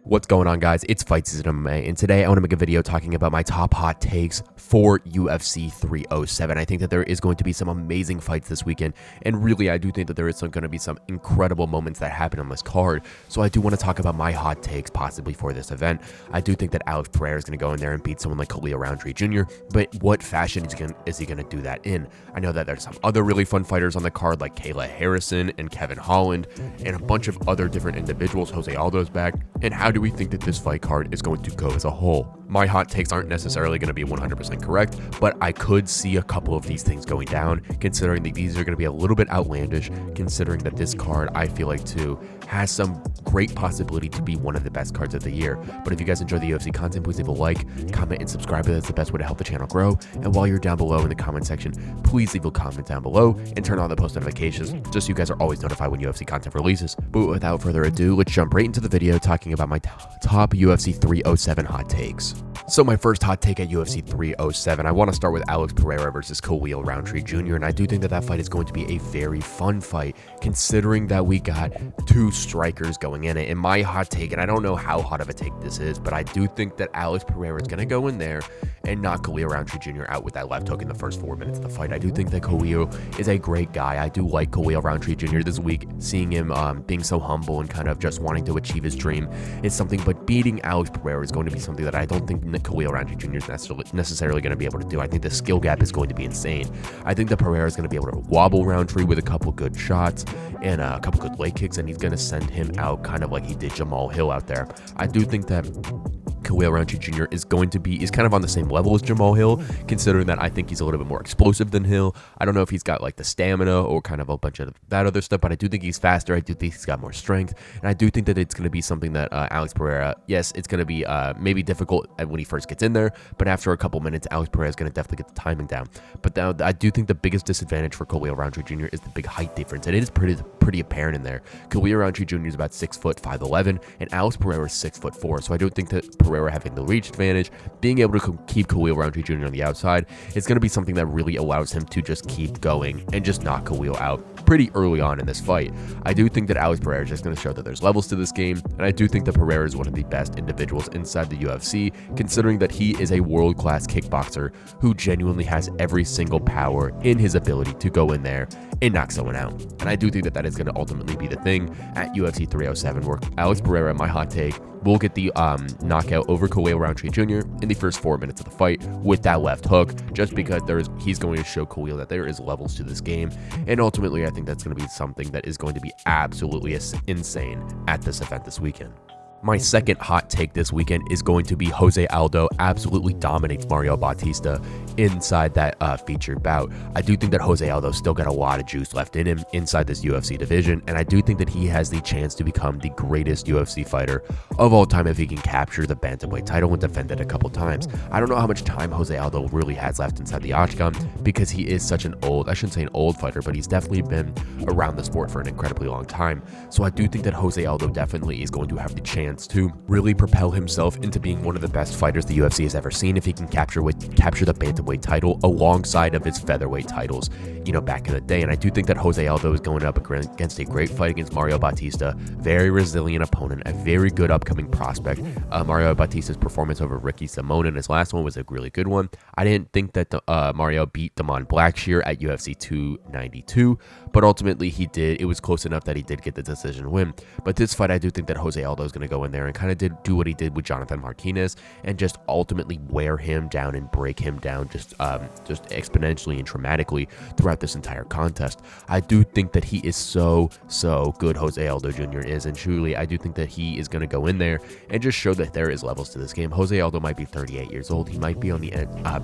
What's going on, guys? It's Fight Season MMA, and today I want to make a video talking about my top hot takes for UFC 307. I think that there is going to be some amazing fights this weekend, and really I do think that there is going to be some incredible moments that happen on this card. So I do want to talk about my hot takes possibly for this event. I do think that Alex Pereira is going to go in there and beat someone like Rountree Jr., but what fashion is he going to do that in? I know that there's some other really fun fighters on the card like Kayla Harrison and Kevin Holland and a bunch of other different individuals. Jose Aldo's back, and how do we think that this fight card is going to go as a whole? My hot takes aren't necessarily going to be 100% correct, but I could see a couple of these things going down, considering that these are going to be a little bit outlandish, considering that this card, I feel like too, has some great possibility to be one of the best cards of the year. But if you guys enjoy the UFC content, please leave a like, comment, and subscribe. That's the best way to help the channel grow. And while you're down below in the comment section, please leave a comment down below and turn on the post notifications, just so you guys are always notified when UFC content releases. But without further ado, let's jump right into the video talking about my top UFC 307 hot takes. So my first hot take at UFC 307, I want to start with Alex Pereira versus Rountree Jr., and I do think that that fight is going to be a very fun fight, considering that we got two strikers going in it. And my hot take, and I don't know how hot of a take this is, but I do think that Alex Pereira is going to go in there and knock Rountree Jr. out with that left hook in the first 4 minutes of the fight. I do think that Khalil is a great guy. I do like Rountree Jr. this week, seeing him being so humble and kind of just wanting to achieve his dream is something, but beating Alex Pereira is going to be something that I don't think Rountree Jr. is necessarily going to be able to do. I think the skill gap is going to be insane. I think that Pereira is going to be able to wobble Rountree with a couple good shots and a couple good leg kicks, and he's going to send him out kind of like he did Jamal Hill out there. I do think that Rountree Jr. is kind of on the same level as Jamal Hill, considering that I think he's a little bit more explosive than Hill. I don't know if he's got like the stamina or kind of a bunch of that other stuff, but I do think he's faster. I do think he's got more strength, and I do think that it's going to be something that Alex Pereira, yes, it's going to be maybe difficult when he first gets in there, but after a couple minutes, Alex Pereira is going to definitely get the timing down. But now I do think the biggest disadvantage for Rountree Jr. is the big height difference, and it is pretty apparent in there. Rountree Jr. is about 6 foot 5'11", and Alex Pereira is 6'4", so I don't think that Pereira having the reach advantage, being able to keep Rountree Jr. on the outside, is going to be something that really allows him to just keep going and just knock Khalil out pretty early on in this fight. I do think that Alex Pereira is just going to show that there's levels to this game, and I do think that Pereira is one of the best individuals inside the UFC, considering that he is a world-class kickboxer who genuinely has every single power in his ability to go in there and knock someone out. And I do think that that is going to ultimately be the thing at UFC 307, where Alex Pereira, my hot take, will get the knockout over Rountree Jr. in the first 4 minutes of the fight with that left hook, just because he's going to show Khalil that there is levels to this game. And ultimately, I think that's going to be something that is going to be absolutely insane at this event this weekend. My second hot take this weekend is going to be Jose Aldo absolutely dominates Mario Bautista inside that featured bout. I do think that Jose Aldo still got a lot of juice left in him inside this UFC division, and I do think that he has the chance to become the greatest UFC fighter of all time if he can capture the bantamweight title and defend it a couple times. I don't know how much time Jose Aldo really has left inside the octagon, because he is such an old, I shouldn't say an old fighter, but he's definitely been around the sport for an incredibly long time. So I do think that Jose Aldo definitely is going to have the chance to really propel himself into being one of the best fighters the UFC has ever seen if he can capture the bantamweight title alongside of his featherweight titles, back in the day. And I do think that Jose Aldo is going up against a great fight against Mario Bautista, very resilient opponent, a very good upcoming prospect. Mario Bautista's performance over Ricky Simon in his last one was a really good one. I didn't think that Mario beat Damon Blackshear at UFC 292, but ultimately he did. It was close enough that he did get the decision win. But this fight, I do think that Jose Aldo is going to go in there and kind of do what he did with Jonathan Martinez and just ultimately wear him down and break him down just exponentially and dramatically throughout this entire contest. I do think that he is so good, Jose Aldo Jr. is, and truly I do think that he is going to go in there and just show that there is levels to this game. Jose Aldo might be 38 years old, he might be on the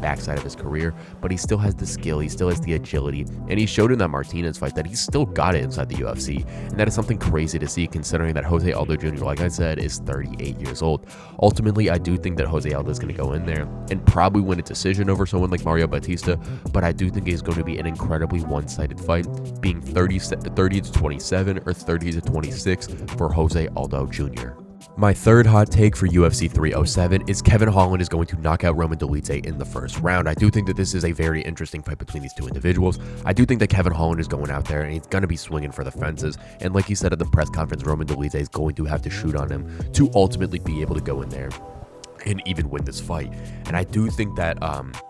backside of his career, but he still has the skill, he still has the agility, and he showed in that Martinez fight that he's still got it inside the UFC, and that is something crazy to see, considering that Jose Aldo Jr., like I said, is 38 years old. Ultimately, I do think that Jose Aldo is going to go in there and probably win a decision over someone like Mario Bautista, but I do think it's going to be an incredibly one-sided fight, being 30 to 27 or 30 to 26 for Jose Aldo Jr. My third hot take for UFC 307 is Kevin Holland is going to knock out Roman Dolidze in the first round. I do think that this is a very interesting fight between these two individuals. I do think that Kevin Holland is going out there and he's going to be swinging for the fences. And like he said at the press conference, Roman Dolidze is going to have to shoot on him to ultimately be able to go in there and even win this fight. And I do think that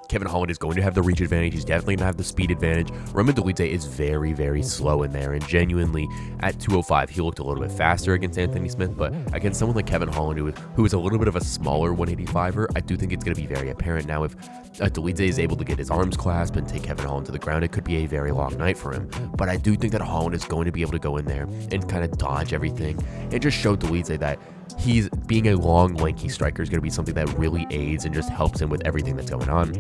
Kevin Holland is going to have the reach advantage. He's definitely going to have the speed advantage. Roman Dolidze is very, very slow in there, and genuinely at 205, he looked a little bit faster against Anthony Smith, but against someone like Kevin Holland, who is a little bit of a smaller 185er, I do think it's going to be very apparent. Now, if Dolidze is able to get his arms clasped and take Kevin Holland to the ground, it could be a very long night for him. But I do think that Holland is going to be able to go in there and kind of dodge everything and just show Dolidze that he's being a long, lanky striker is going to be something that really aids and just helps him with everything that's going on.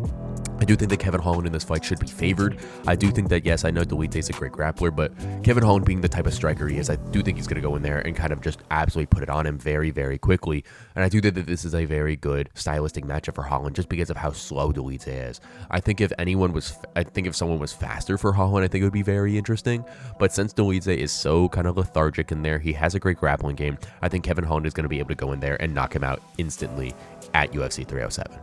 I do think that Kevin Holland in this fight should be favored. I do think that, yes, I know Dolidze is a great grappler, but Kevin Holland being the type of striker he is, I do think he's going to go in there and kind of just absolutely put it on him very, very quickly. And I do think that this is a very good stylistic matchup for Holland just because of how slow Dolidze is. I think if someone was faster for Holland, I think it would be very interesting. But since Dolidze is so kind of lethargic in there, he has a great grappling game. I think Kevin Holland is going to be able to go in there and knock him out instantly at UFC 307.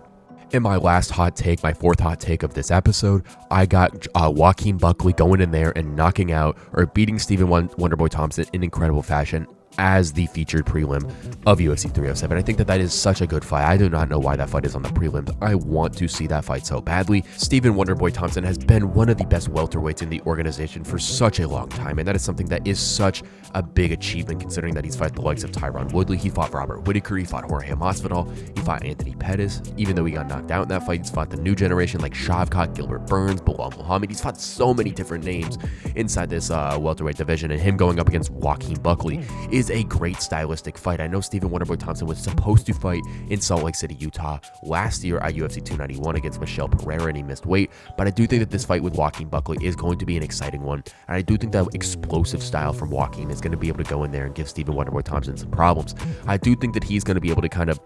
In my last hot take, my fourth hot take of this episode, I got Joaquin Buckley going in there and knocking out or beating Stephen Wonderboy Thompson in incredible fashion as the featured prelim of UFC 307. I think that is such a good fight. I do not know why that fight is on the prelims. I want to see that fight so badly. Stephen Wonderboy Thompson has been one of the best welterweights in the organization for such a long time, and that is something that is such a big achievement considering that he's fought the likes of Tyron Woodley, he fought Robert Whittaker, he fought Jorge Masvidal, he fought Anthony Pettis. Even though he got knocked out in that fight, he's fought the new generation like Shavkat, Gilbert Burns, Bilal Muhammad. He's fought so many different names inside this welterweight division, and him going up against Joaquin Buckley is a great stylistic fight. I know Stephen Wonderboy Thompson was supposed to fight in Salt Lake City, Utah last year at UFC 291 against Michelle Pereira, and he missed weight, but I do think that this fight with Joaquin Buckley is going to be an exciting one, and I do think that explosive style from Joaquin is going to be able to go in there and give Stephen Wonderboy Thompson some problems. I do think that he's going to be able to kind of,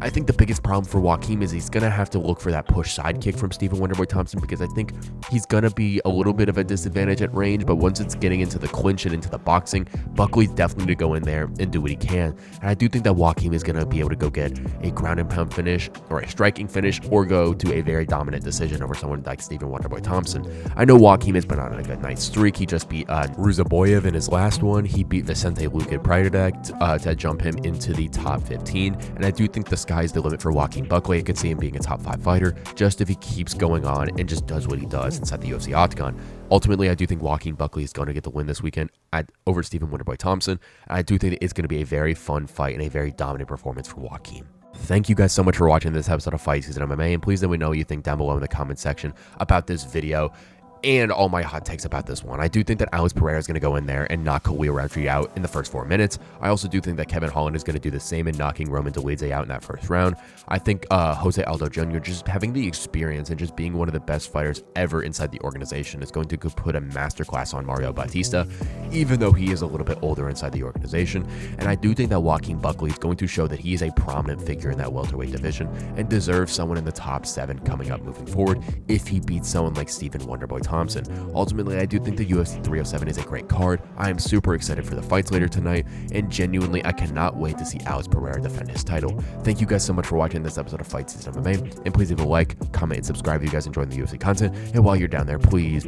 I think the biggest problem for Joaquin is he's going to have to look for that push sidekick from Stephen Wonderboy Thompson, because I think he's going to be a little bit of a disadvantage at range, but once it's getting into the clinch and into the boxing, Buckley's definitely to go in there and do what he can. And I do think that Joaquin is going to be able to go get a ground and pound finish or a striking finish or go to a very dominant decision over someone like Stephen Wonderboy Thompson. I know Joaquin has been on a good nice streak. He just beat Ruzaboyev in his last one. He beat Vicente Luque Pereira to jump him into the top 15. And I do think the sky's the limit for Joaquin Buckley. I could see him being a top 5 fighter just if he keeps going on and just does what he does inside the UFC octagon. Ultimately, I do think Joaquin Buckley is going to get the win this weekend over Stephen Wonderboy Thompson. I do think it's going to be a very fun fight and a very dominant performance for Joaquin. Thank you guys so much for watching this episode of Fight Season MMA, and please let me know what you think down below in the comment section about this video and all my hot takes about this one. I do think that Alex Pereira is going to go in there and knock Khalil Rountree out in the first 4 minutes. I also do think that Kevin Holland is going to do the same in knocking Roman Dolidze out in that first round. I think Jose Aldo Jr. just having the experience and just being one of the best fighters ever inside the organization is going to put a masterclass on Mario Bautista, even though he is a little bit older inside the organization. And I do think that Joaquin Buckley is going to show that he is a prominent figure in that welterweight division and deserves someone in the top 7 coming up moving forward if he beats someone like Stephen Wonderboy Thompson. Ultimately, I do think the UFC 307 is a great card. I am super excited for the fights later tonight, and genuinely, I cannot wait to see Alex Pereira defend his title. Thank you guys so much for watching this episode of Fight Season MMA, and please leave a like, comment, and subscribe if you guys enjoy the UFC content. And while you're down there, please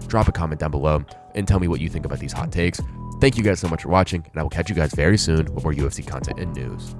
drop a comment down below and tell me what you think about these hot takes. Thank you guys so much for watching, and I will catch you guys very soon with more UFC content and news.